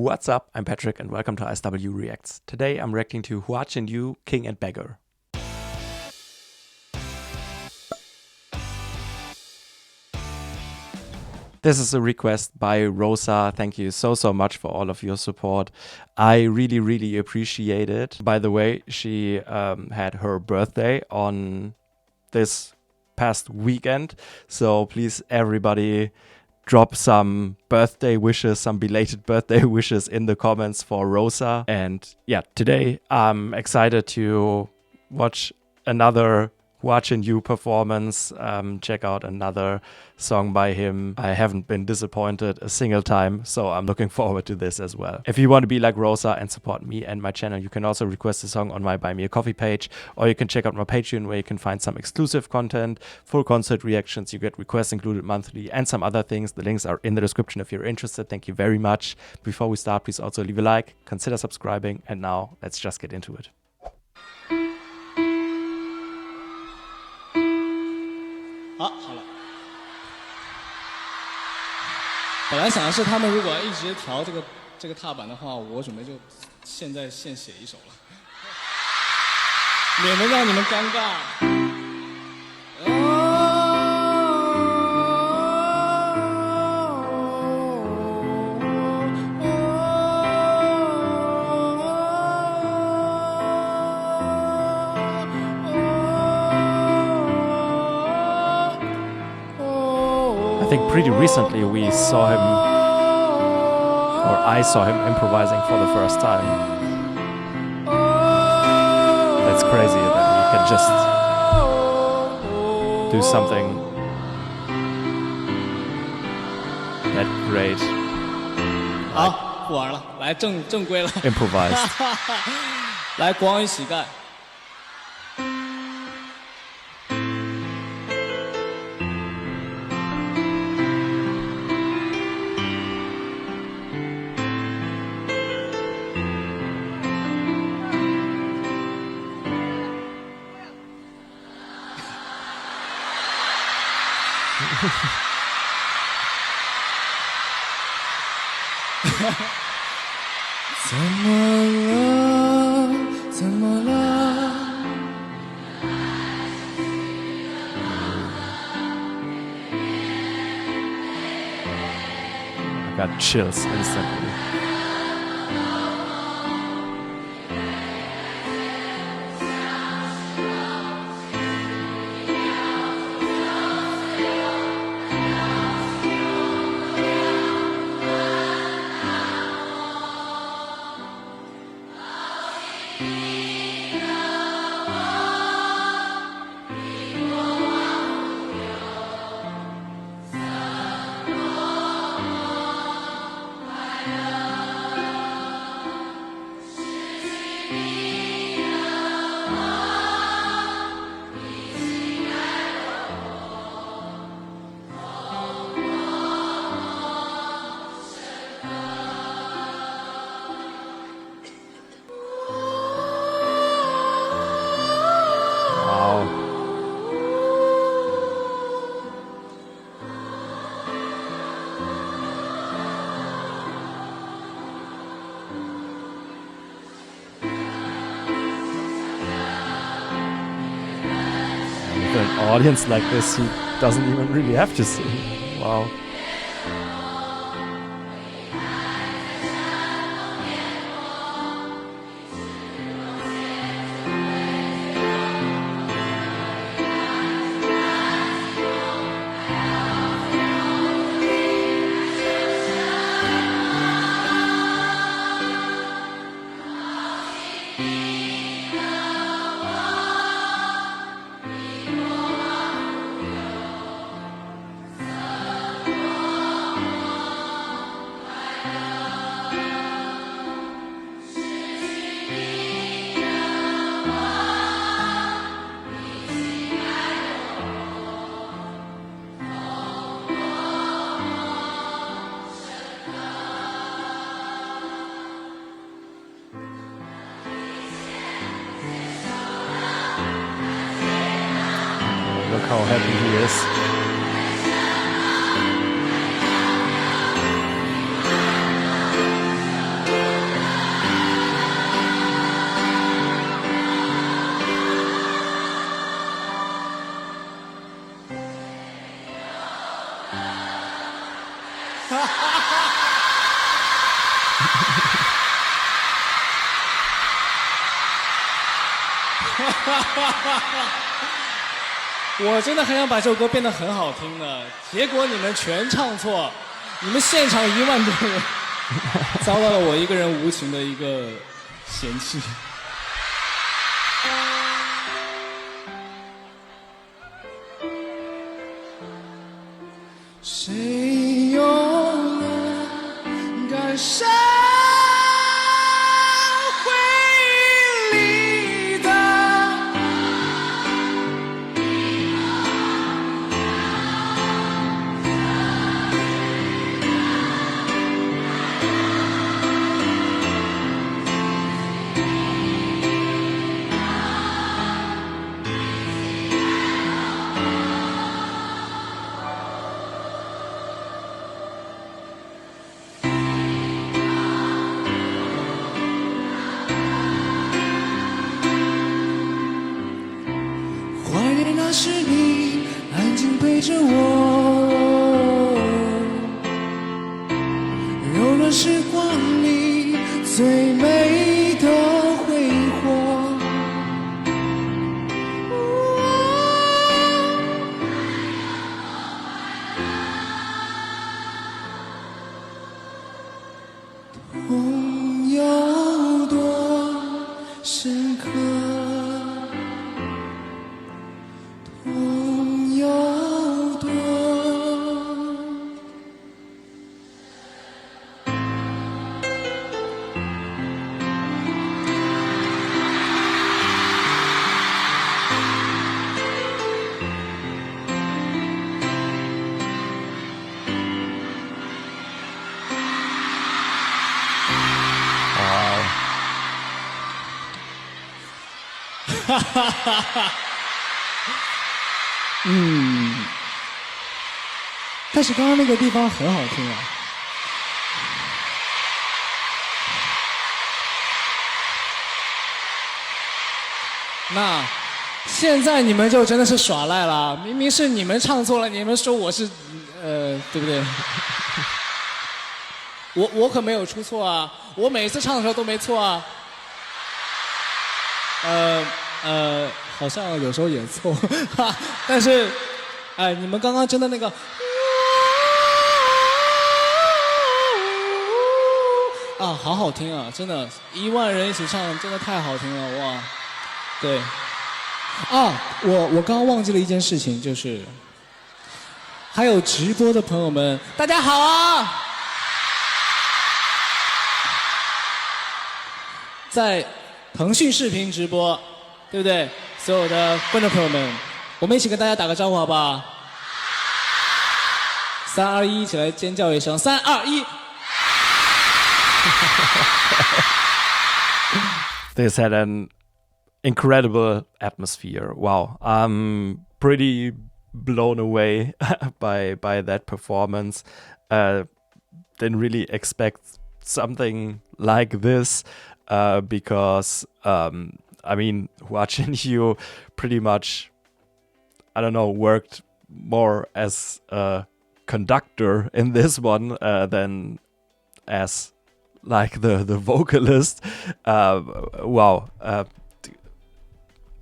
What's up? I'm Patrick and welcome to ISW Reacts. Today I'm reacting to Hua Chenyu, King and Beggar. This is a request by Rosa. Thank you so much for all of your support. I really appreciate it. By the way, she had her birthday on this past weekend. So please, everybody, drop some birthday wishes, some belated birthday wishes in the comments for Rosa. And yeah, today I'm excited to watch another Hua Chenyu performance, check out another song by him. I haven't been disappointed a single time, so I'm looking forward to this as well. If you want to be like Rosa and support me and my channel, you can also request a song on my Buy Me a Coffee page, or you can check out my Patreon where you can find some exclusive content, full concert reactions, you get requests included monthly, and some other things. The links are in the description if you're interested. Thank you very much. Before we start, please also leave a like, consider subscribing, and now let's just get into it. 好了。本来想的是，他们如果一直调这个踏板的话，我准备就现写一首了，免得让你们尴尬。I think pretty recently we saw him, or I saw him improvising for the first time. That's crazy that he can just do something that great. 好，不玩了，来正规了。Improvised. 来，国王与乞丐。 怎么了？ I got chills instantly. With an audience like this, he doesn't even really have to sing. Wow. Look how happy he is. 我真的很想把这首歌变得很好听的，结果你们全唱错，你们现场1万多人遭到了我一个人无情的一个嫌弃。谁又能感受回忆里的那是你安静陪着我，柔软时光里最美的挥霍。痛有多深刻？哈哈哈哈，但是刚刚那个地方很好听啊。那现在你们就真的是耍赖了，明明是你们唱错了，你们说我是，对不对？我可没有出错啊，我每次唱的时候都没错啊。好像有时候也错，但是，你们刚刚真的那个，好好听啊，真的，1万人一起唱，真的太好听了，哇，对，我刚刚忘记了一件事情，就是还有直播的朋友们，大家好啊，在腾讯视频直播，对不对？所有的观众朋友们，我们一起跟大家打个招呼好不好？3、2、1，一起来尖叫一声！3、2、1。This had an incredible atmosphere. Wow, I'm pretty blown away by that performance. Didn't really expect something like this. Because I mean, Hua Chenyu pretty much, I don't know, worked more as a conductor in this one than as like the vocalist. Wow,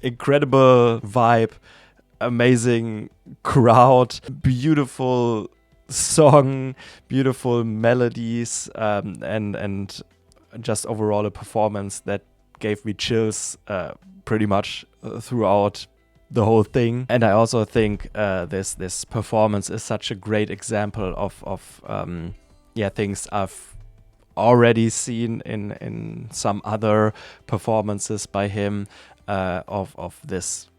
incredible vibe, amazing crowd, beautiful song, beautiful melodies, and just overall a performance that gave me chills pretty much throughout the whole thing. And I also think this performance is such a great example of things I've already seen in some other performances by him, of this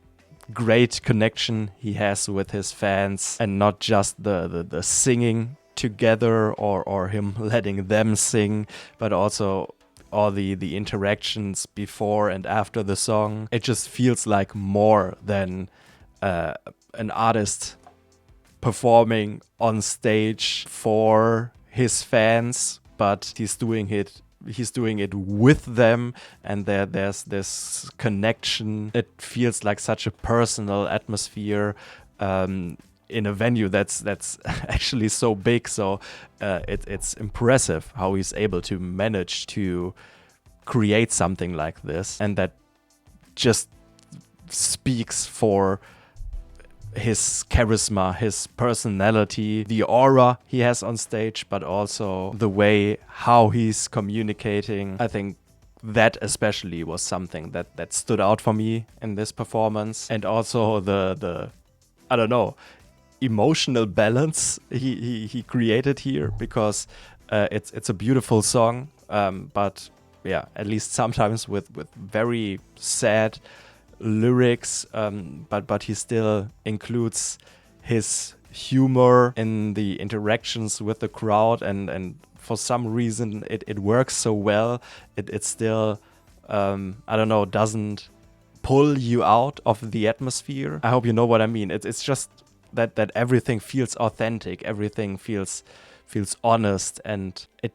great connection he has with his fans, and not just the singing together or him letting them sing, but also all the interactions before and after the song. It just feels like more than an artist performing on stage for his fans, but he's doing it with them, and there's this connection. It feels like such a personal atmosphere in a venue that's actually so big. So it's impressive how he's able to manage to create something like this, and that just speaks for his charisma, his personality, the aura he has on stage, but also the way how he's communicating. I think that especially was something that stood out for me in this performance. And also the I don't know, emotional balance he created here, because it's a beautiful song, but yeah, at least sometimes with very sad lyrics, but he still includes his humor in the interactions with the crowd, and for some reason it works so well. It still I don't know, doesn't pull you out of the atmosphere. I hope you know what I mean. It's just that everything feels authentic, everything feels honest, and it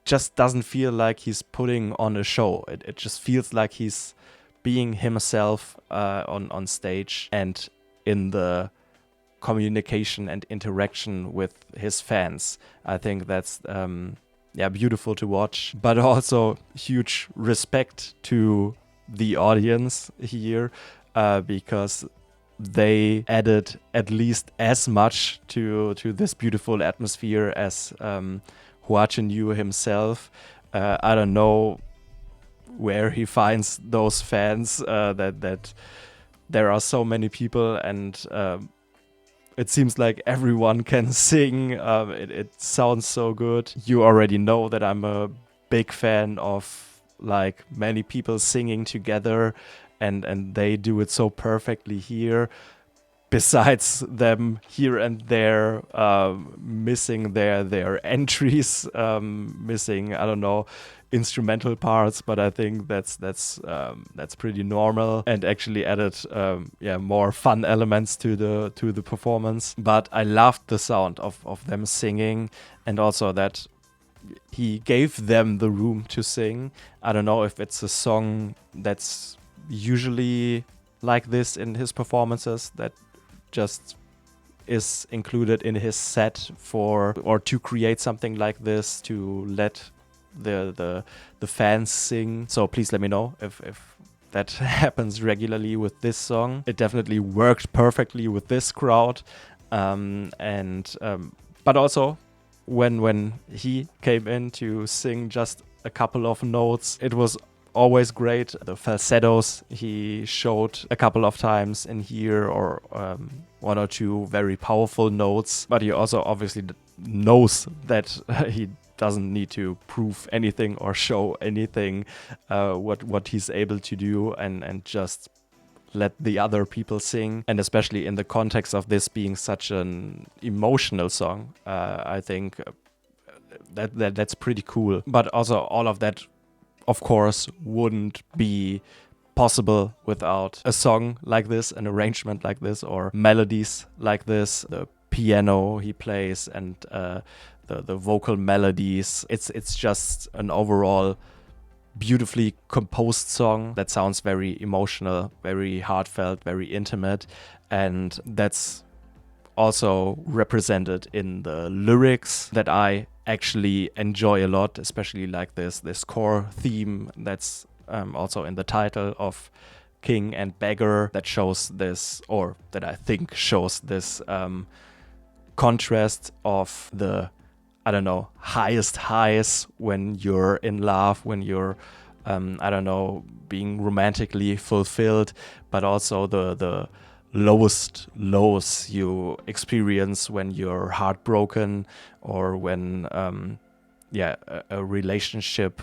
just doesn't feel like he's putting on a show. It just feels like he's being himself on stage and in the communication and interaction with his fans. I think that's beautiful to watch, but also huge respect to the audience here, because they added at least as much to this beautiful atmosphere as Hua Chenyu himself. I don't know where he finds those fans, that there are so many people, and it seems like everyone can sing. It sounds so good. You already know that I'm a big fan of like many people singing together, and they do it so perfectly here. Besides them here and there missing their entries, missing, I don't know, instrumental parts, but I think that's pretty normal, and actually added more fun elements to the performance. But I loved the sound of them singing, and also that he gave them the room to sing. I don't know if it's a song that's usually like this in his performances, that just is included in his set or to create something like this, to let the fans sing. So please let me know if that happens regularly with this song. It definitely worked perfectly with this crowd, but also when he came in to sing just a couple of notes, it was always great. The falsettos he showed a couple of times in here, or one or two very powerful notes, but he also obviously knows that he doesn't need to prove anything or show anything, what he's able to do, and just let the other people sing. And especially in the context of this being such an emotional song, I think that's pretty cool. But also all of that, of course, wouldn't be possible without a song like this, an arrangement like this, or melodies like this. The piano he plays and the vocal melodies. It's just an overall beautifully composed song that sounds very emotional, very heartfelt, very intimate, and that's also represented in the lyrics that I actually enjoy a lot, especially like this core theme that's also in the title of King and Beggar, that shows this, or that I think shows this contrast of the, I don't know, highest highs when you're in love, when you're I don't know, being romantically fulfilled, but also the lowest lows you experience when you're heartbroken, or when a relationship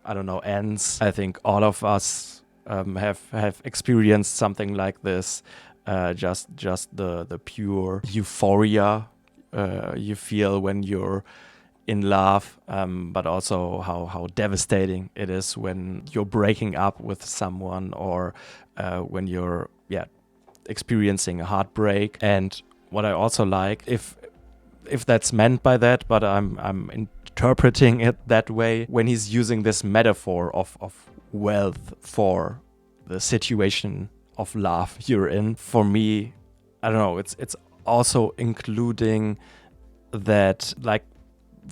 I don't know, ends. I think all of us have experienced something like this, just the pure euphoria you feel when you're in love, but also how devastating it is when you're breaking up with someone, or when you're experiencing a heartbreak. And what I also like, if that's meant by that, but I'm interpreting it that way, when he's using this metaphor of wealth for the situation of love you're in. For me, I don't know, it's also including that, like,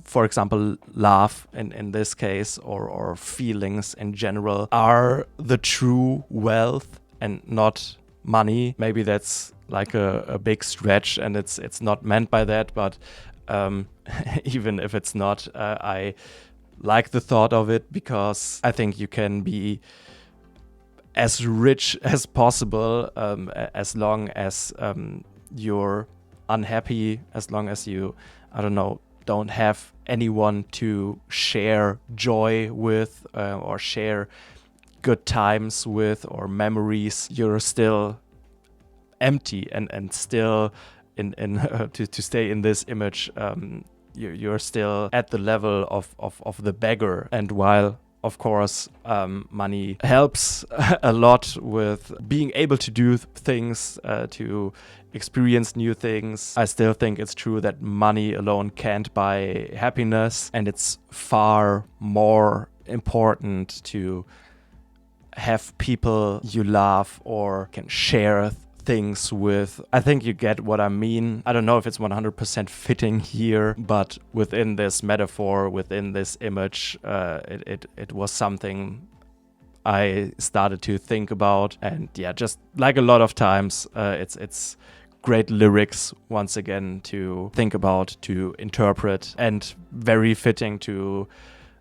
for example, love in this case, or feelings in general, are the true wealth, and not money. Maybe that's like a big stretch, and it's not meant by that, but even if it's not, I like the thought of it, because I think you can be as rich as possible as long as you're unhappy, as long as you, I don't know, don't have anyone to share joy with or share good times with or memories. You're still empty, and still to stay in this image, you're still at the level of the beggar. And while of course money helps a lot with being able to do things, to experience new things, I still think it's true that money alone can't buy happiness, and it's far more important to have people you love or can share things with. I think you get what I mean. I don't know if it's 100% fitting here, but within this metaphor, within this image, it was something I started to think about. And yeah, just like a lot of times, it's great lyrics once again to think about, to interpret, and very fitting to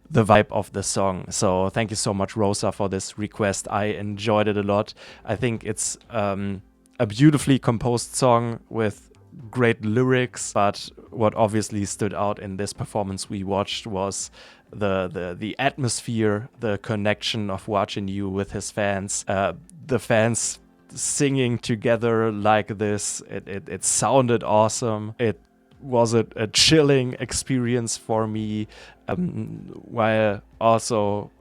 the vibe of the song. So thank you so much, Rosa, for this request. I enjoyed it a lot. I think it's a beautifully composed song with great lyrics, but what obviously stood out in this performance we watched was the atmosphere, the connection of Hua Chenyu with his fans, the fans singing together like this. It sounded awesome. It was a chilling experience for me, while also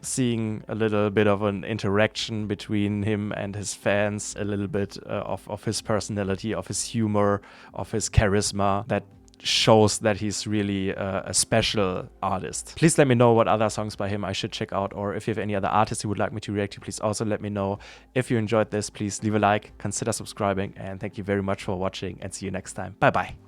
seeing a little bit of an interaction between him and his fans, a little bit of his personality, of his humor, of his charisma, that shows that he's really a special artist. Please let me know what other songs by him I should check out, or if you have any other artists you would like me to react to, please also let me know. If you enjoyed this, please leave a like, consider subscribing, and thank you very much for watching, and see you next time. Bye bye.